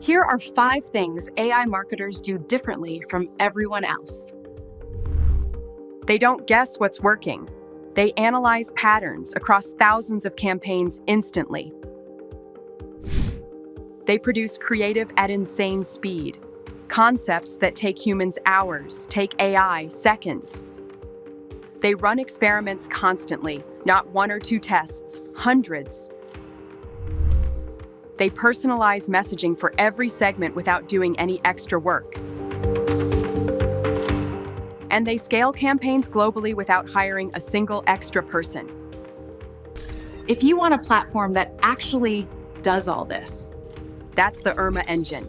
Here are 5 things AI marketers do differently from everyone else. They don't guess what's working. They analyze patterns across thousands of campaigns instantly. They produce creative at insane speed. Concepts that take humans hours take AI seconds. They run experiments constantly, not 1 or 2 tests, hundreds. They personalize messaging for every segment without doing any extra work. And they scale campaigns globally without hiring a single extra person. If you want a platform that actually does all this, that's the IRMA Engine.